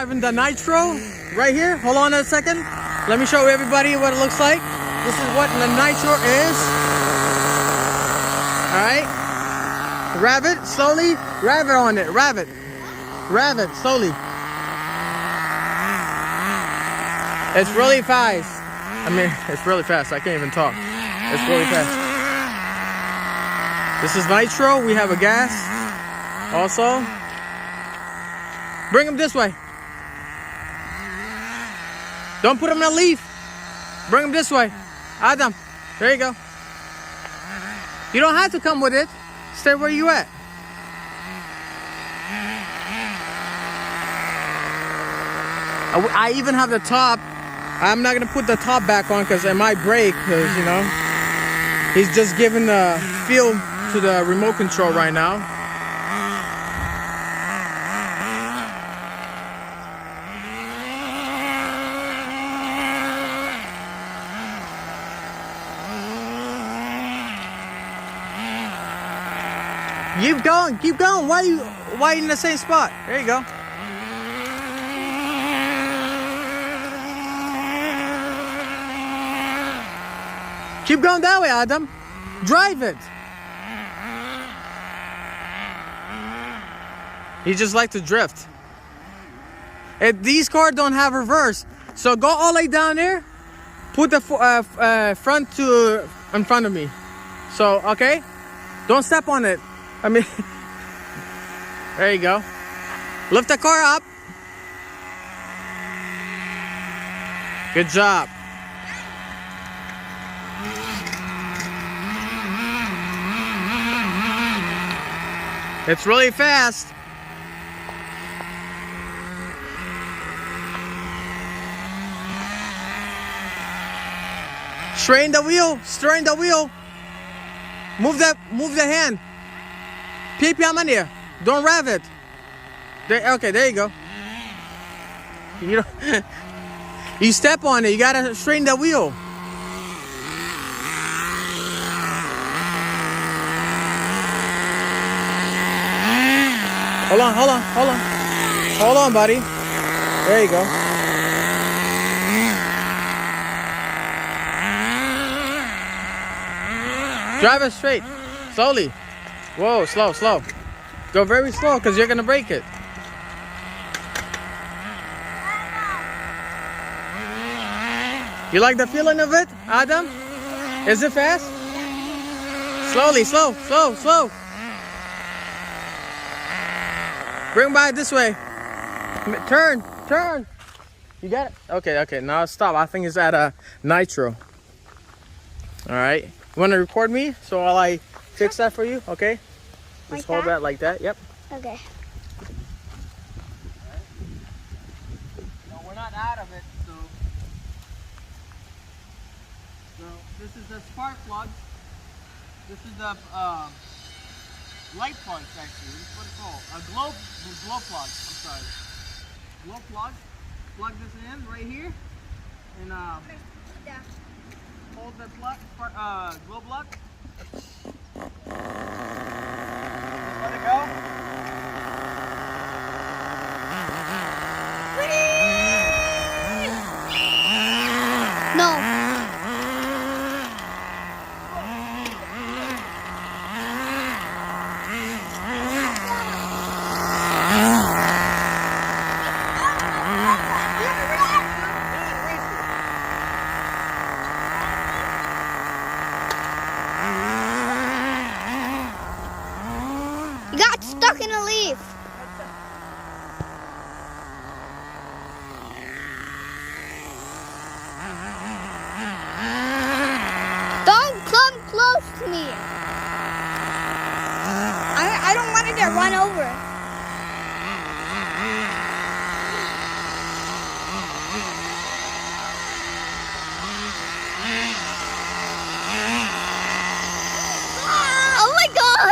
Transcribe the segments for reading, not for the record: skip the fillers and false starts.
driving the Nitro right here. Hold on a second. Let me show everybody what it looks like. This is what the Nitro is. Alright. Rev it slowly. Rev it on it. Rev it. Rev it slowly. It's really fast. I mean, it's really fast. I can't even talk. It's really fast. This is Nitro. We have a gas also. Bring him this way. Don't put him in a leaf. Bring him this way. Adam, there you go. You don't have to come with it. Stay where you at. I even have the top. I'm not gonna put the top back on because it might break, because you know he's just giving the feel to the remote control right now. Keep going. Why are you in the same spot? There you go. Keep going that way, Adam. Drive it. He just like to drift. These cars don't have reverse, so go all the way down there. Put the front to in front of me. So okay, don't step on it. I mean, there you go. Lift the car up. Good job. It's really fast. Strain the wheel. Strain the wheel. Move the hand. Pipi amania. Don't rev it. Okay, there you go. You know, you step on it. You gotta straighten the wheel. Hold on, buddy. There you go. Drive it straight. Slowly. Whoa, slow. Go very slow because you're going to break it. You like the feeling of it, Adam? Is it fast? Slowly, slow. Bring by this way. Turn. You got it? Okay. Now stop. I think it's at a Nitro. All right. You want to record me so while I fix that for you? Okay. Just hold that like that. Yep. Okay. No, we're not out of it. So this is the spark plug. This is the light plugs, actually. This is what it's called. A glow plug. I'm sorry. Glow plug. Plug this in right here. And hold the plug, glow plug. Let it go. No. You got stuck in a leaf. Don't come close to me. I don't want it to run over. Oh my God!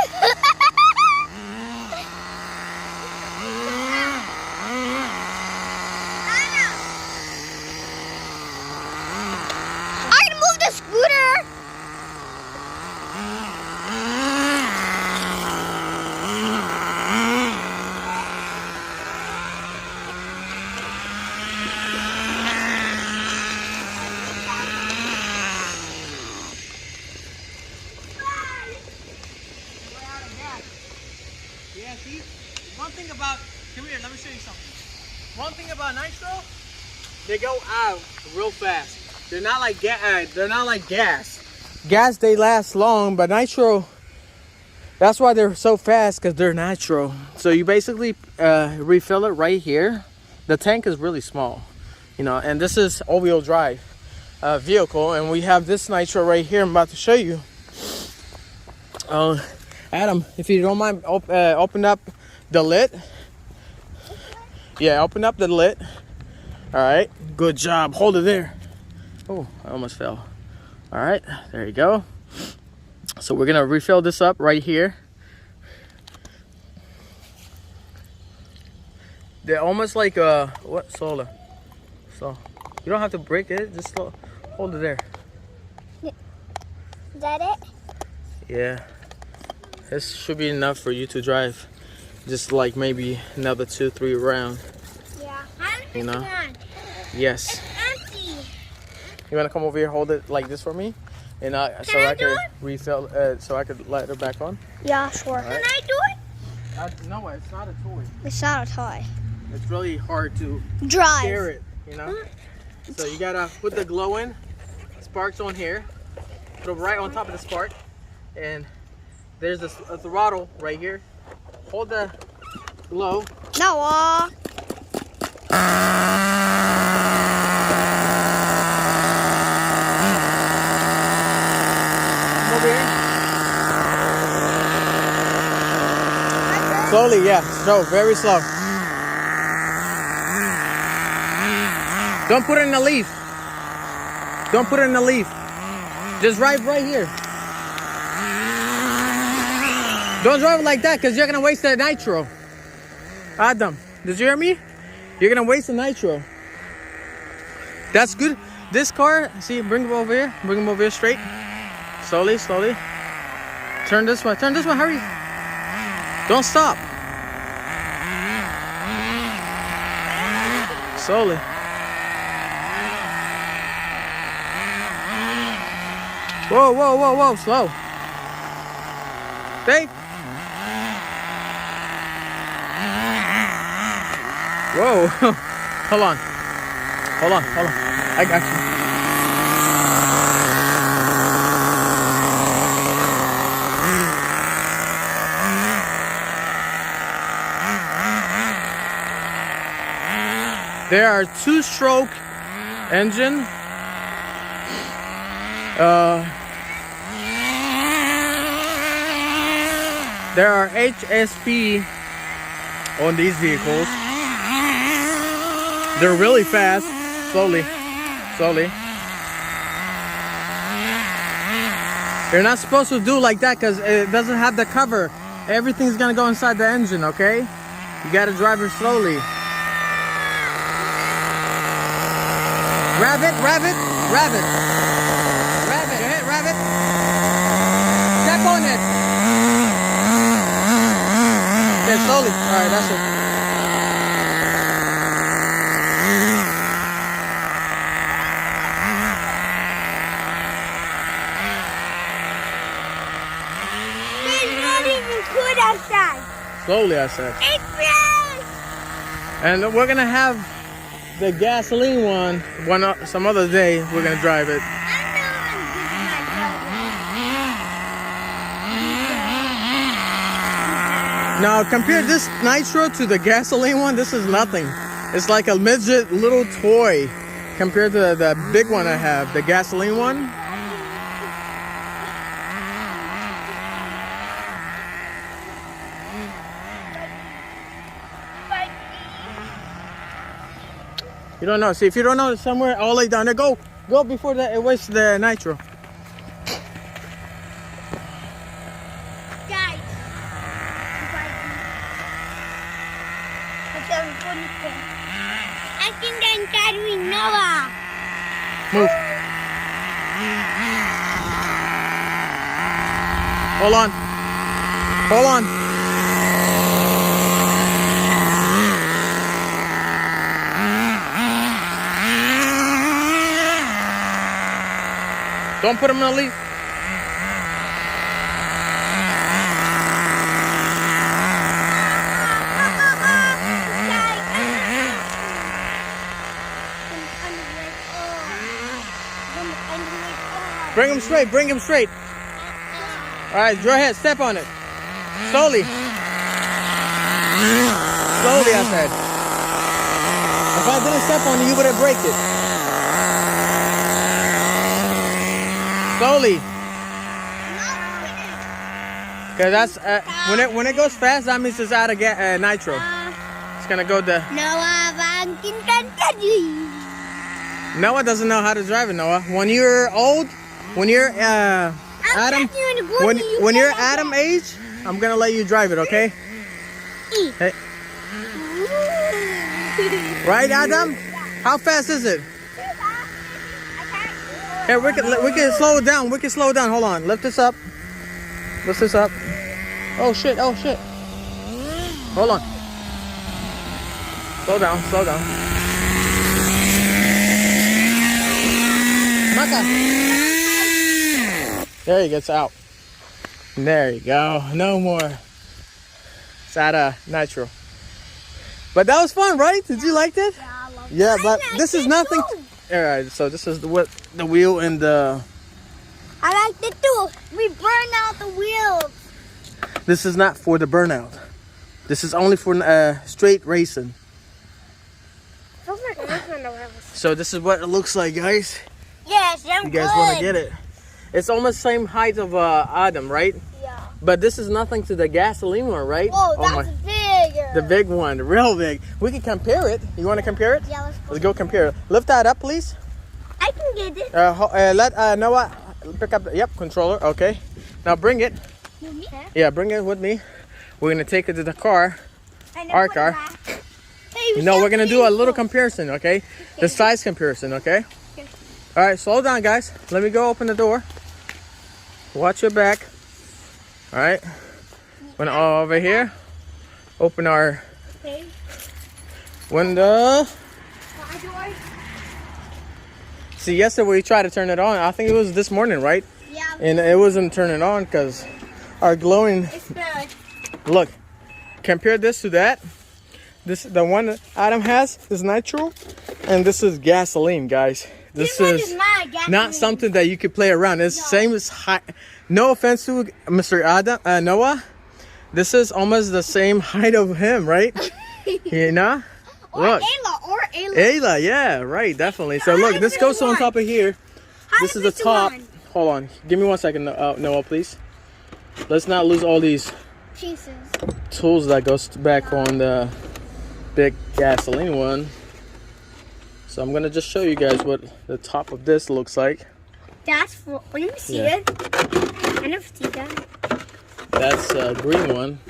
Scooter! about, come here, let me show you something. One thing about Nitro, they go out real fast. They're not like gas. Gas, they last long, but Nitro, that's why they're so fast, because they're Nitro. So you basically refill it right here. The tank is really small, you know, and this is all-wheel drive vehicle, and we have this Nitro right here. I'm about to show you. Adam, if you don't mind, open up the lid. Yeah, open up the lid. All right, good job. Hold it there. Oh, I almost fell. All right, there you go. So we're gonna refill this up right here. They're almost like what, solar. So you don't have to break it, just hold it there. Is that it? Yeah, this should be enough for you to drive. Just like maybe another 2-3 rounds. Yeah. You know? Yes. Empty. You wanna come over here, hold it like this for me, and so I could refill, so I could let it back on. Yeah, sure. Right. Can I do it? No, it's not a toy. It's not a toy. It's really hard to Drive. steer it, you know? So you gotta put the glow in, sparks on here, put it right on top of the spark, and there's a throttle right here. Hold the glow. No. Come over here. Slowly, yeah, slow, very slow. Don't put it in the leaf. Don't put it in the leaf. Just drive right here. Don't drive it like that, because you're going to waste the nitro. Adam, did you hear me? You're going to waste the nitro. That's good. This car, see, bring him over here. Bring him over here straight. Slowly, slowly. Turn this way. Turn this way. Hurry. Don't stop. Slowly. Whoa, whoa, whoa, whoa. Slow. Stay. Whoa. Hold on. Hold on. Hold on. I got you. There are 2-stroke engine. There are HSP on these vehicles. They're really fast. Slowly, slowly. You're not supposed to do like that because it doesn't have the cover. Everything's gonna go inside the engine, okay? You gotta drive it slowly. Rev it, rev it, rev it. Rev it, hit, rev it. Step on it. Okay, slowly. Alright, that's it. It's not even good outside. Slowly, I said. It's bad. And we're gonna have the gasoline one some other day. We're gonna drive it. Now compare this Nitro to the gasoline one. This is nothing. It's like a midget little toy compared to the big one I have, the gasoline one. You don't know. See, if you don't know, somewhere all the way down there, go before that. It wastes the nitro. Guys, I think I'm carrying Noah. Move. Hold on. Hold on. Don't put him in a leaf. Bring him straight. Bring him straight. All right, go ahead. Step on it. Slowly. Slowly, I said. If I didn't step on it, you would have break it. Slowly. Cause that's when it goes fast, that means it's out of nitro. It's gonna go the. Noah doesn't know how to drive it. Noah, when you're old, when you're Adam, when you're Adam age, I'm gonna let you drive it, okay? Hey. Right, Adam? How fast is it? Here, we can slow it down. We can slow it down. Hold on. Lift this up. Lift this up. Oh shit! Oh shit! Hold on. Slow down. Slow down. Maka. There he gets out. There you go. No more. It's out of nitro. But that was fun, right? Did you like it? Yeah, I love it. Yeah, but this is nothing. All right, so this is the wheel and the. I like it too. We burn out the wheels. This is not for the burnout. This is only for straight racing. Feels like a movement of wheels. So this is what it looks like, guys. Yes, I'm You guys want to get it? It's almost the same height of Adam, right? Yeah. But this is nothing to the gasoline one, right? Whoa, that's bigger. The big one, real big. We can compare it. You want to compare it? Yeah, Let's go compare it. Lift that up, please. I can get it. Let Noah pick up. Yep, controller. Okay. Now bring it. Me? Yeah, bring it with me. We're gonna take it to the car. Our car. Hey, No, we're gonna do a little comparison, okay? The size comparison, okay? All right, slow down, guys. Let me go open the door. Watch your back. All right. When over here, open our window. See, yesterday we tried to turn it on. I think it was this morning, right? Yeah. And it wasn't turning on because our glowing. It's bad. Look, compare this to that. This the one that Adam has is nitro, and this is gasoline, guys. This is not something that you could play around. It's the same as high. No offense to Mr. Adam Noah. This is almost the same height of him, right? You know? Look. Ayla, yeah, right, definitely. So look, this goes on top of here. This is the top. Hold on, give me 1 second, Noah, please. Let's not lose all these tools that goes back on the big gasoline one. So I'm gonna just show you guys what the top of this looks like. That's for. Let me see it. I never see that. That's a green one.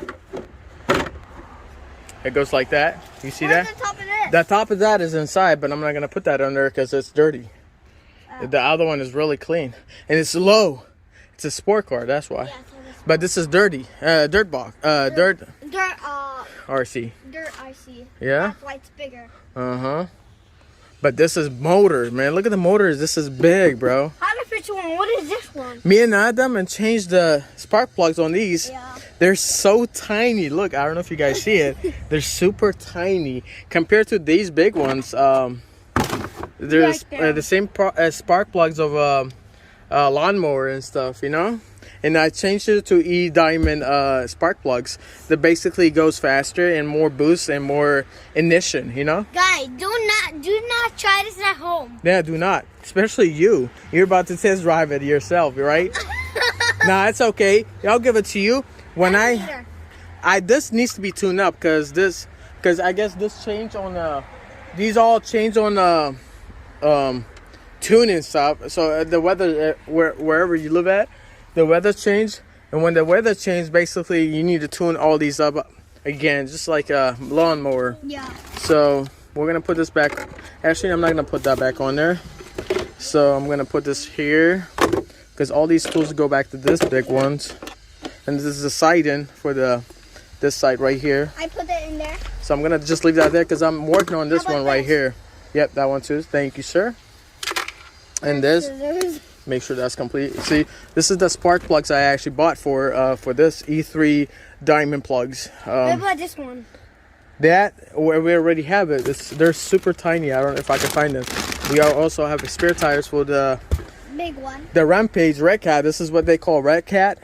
It goes like that. You see that? The top of this? The top of that is inside, but I'm not gonna put that on there because it's dirty. The other one is really clean and it's low. It's a sport car, that's why. Yeah, but this is dirty. Dirt box. Dirt RC. Dirt RC. Yeah. That's why it's bigger. But this is motor, man. Look at the motors. This is big, bro. How to picture one? What is this one? Me and Adam and changed the spark plugs on these. Yeah. They're so tiny. Look, I don't know if you guys see it. They're super tiny compared to these big ones. They're the same spark plugs of a lawnmower and stuff, you know. And I changed it to E-Diamond spark plugs that basically goes faster and more boost and more ignition, you know? Guys, do not try this at home. Yeah, do not. Especially you. You're about to test drive it yourself, right? Nah, it's okay. I'll give it to you. When this needs to be tuned up because I guess this changed on these all change on tuning stuff. So the weather wherever you live at, the weather changed, and when the weather changed, basically you need to tune all these up again, just like a lawnmower. Yeah. So we're gonna put this back. Actually, I'm not gonna put that back on there. So I'm gonna put this here because all these tools go back to this big ones, and this is the siding for this side right here. I put it in there. So I'm gonna just leave that there because I'm working on this one right here. Yep, that one too. Thank you, sir. And this. Make sure that's complete. See, this is the spark plugs I actually bought for this E3 diamond plugs. What about this one? That we already have it. They're super tiny. I don't know if I can find them. We also have spare tires for the big one. The Rampage Red Cat. This is what they call Red Cat.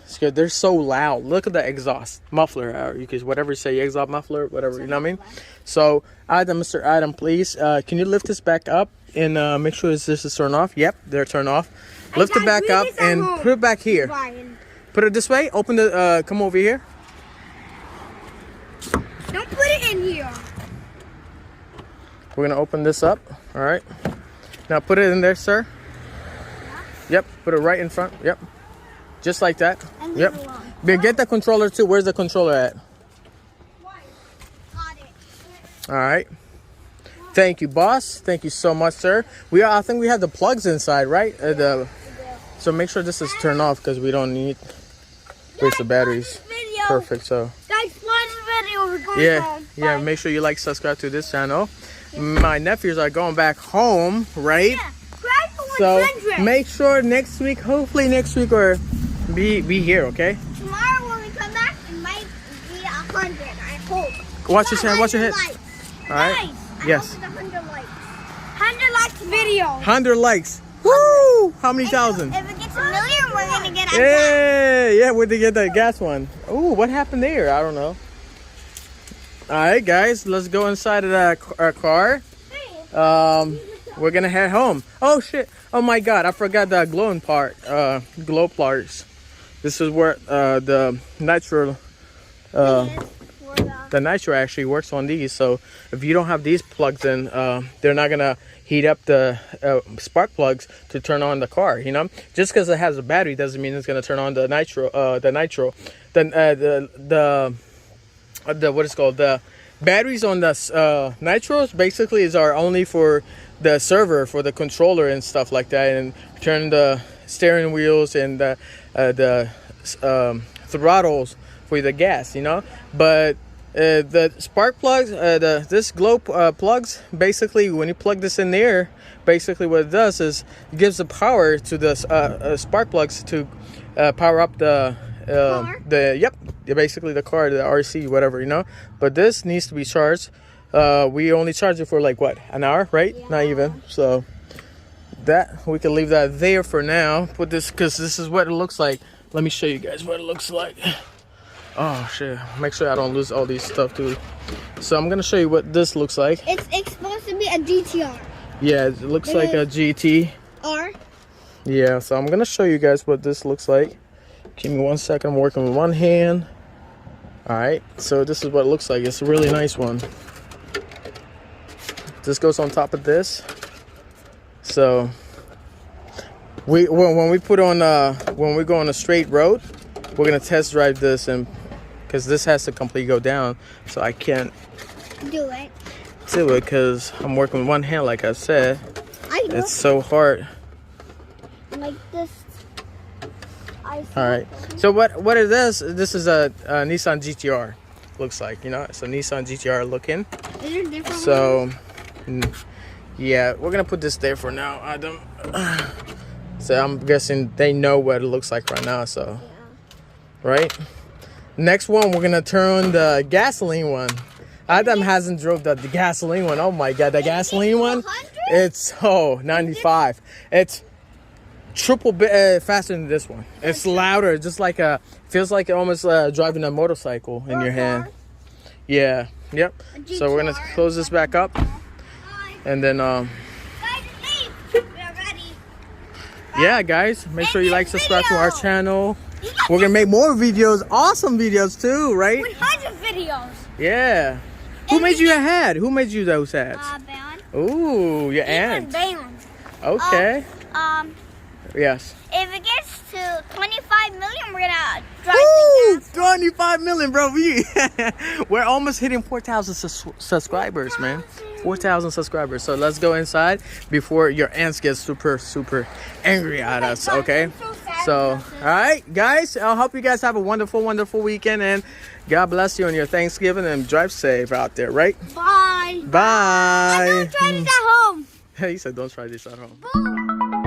It's good. They're so loud. Look at the exhaust muffler. You can whatever you say, exhaust muffler, whatever. You know what I mean? So, Mr. Adam, please, can you lift this back up and make sure this is turned off? Yep, they're turned off. Lift it back up and put it back here. Put it this way. Open the. Come over here. Don't put it in here. We're gonna open this up. All right. Now put it in there, sir. Yep. Put it right in front. Yep. Just like that. Yep. But get the controller too. Where's the controller at? Got it. All right. Thank you, boss. Thank you so much, sir. I think we have the plugs inside, right? So make sure this is turned off because we don't need waste the batteries. Perfect. So. Guys, watch the video. We're going home. Yeah. Make sure you like, subscribe to this channel. My nephews are going back home, right? Yeah. So make sure next week, hopefully next week, or be here, okay? Tomorrow when we come back, it might be 100. I hope. Watch your hand. Watch your head. All right. Guys, Yes. 100 likes. 100 likes video. 100 likes. Woo! How many thousand? If it gets 1 million, we're gonna get a Yeah, we're to get that gas one. Ooh, what happened there? I don't know. All right, guys, let's go inside of our car. We're gonna head home. Oh shit! Oh my God, I forgot the glowing part. Glow parts. This is where the Nitro. The Nitro actually works on these. So if you don't have these plugs in, they're not gonna heat up the spark plugs to turn on the car. You know, just because it has a battery doesn't mean it's gonna turn on the Nitro. The what is called, the batteries on the Nitros basically are only for the server, for the controller and stuff like that, and turn the steering wheels and the throttles for the gas, you know. But the spark plugs, this glow plugs, basically when you plug this in there, basically what it does is it gives the power to the spark plugs to power up basically the car, the RC, whatever, you know. But this needs to be charged. We only charge it for like what, an hour, right? Yeah. Not even. So that we can leave that there for now. Put this, because this is what it looks like. Let me show you guys what it looks like. Oh shit, make sure I don't lose all these stuff too. So I'm gonna show you what this looks like. It's supposed to be a GTR. Yeah, it looks like a GT. Yeah, so I'm gonna show you guys what this looks like. Give me 1 second. I'm working with one hand. All right, so this is what it looks like. It's a really nice one. This goes on top of this. So when we put on when we go on a straight road, we're gonna test drive this, and because this has to completely go down, so I can't do it because I'm working with one hand, like I said. It's so hard. Like this. All right. So what it is? This is a Nissan GTR. Looks like, you know, it's a Nissan GTR looking. Is there different So yeah, we're gonna put this there for now, Adam. So I'm guessing they know what it looks like right now. So right. Next one, we're gonna turn the gasoline one. Adam hasn't drove the gasoline one. Oh my God, the gasoline one. It's 95. It's triple bit faster than this one. It's louder, just like feels like almost driving a motorcycle in your hand. Yeah. Yep. So we're gonna close this back up, and then yeah, guys, make sure you like, subscribe to our channel. We're gonna make more videos, awesome videos too, right? 100 videos. Yeah. Who made you a hat? Who made you those hats? Band. Ooh, your aunt. Band. Okay. Yes. If it gets to 25 million, we're gonna drive Woo! the gas. 25 million, bro. We're almost hitting 4,000 subscribers, man. 4,000 subscribers. So let's go inside before your aunts get super angry at us, okay? So, all right, guys. I hope you guys have a wonderful weekend, and God bless you on your Thanksgiving, and drive safe out there, right? Bye. Bye. Don't try this at home. He said don't try this at home. Bye.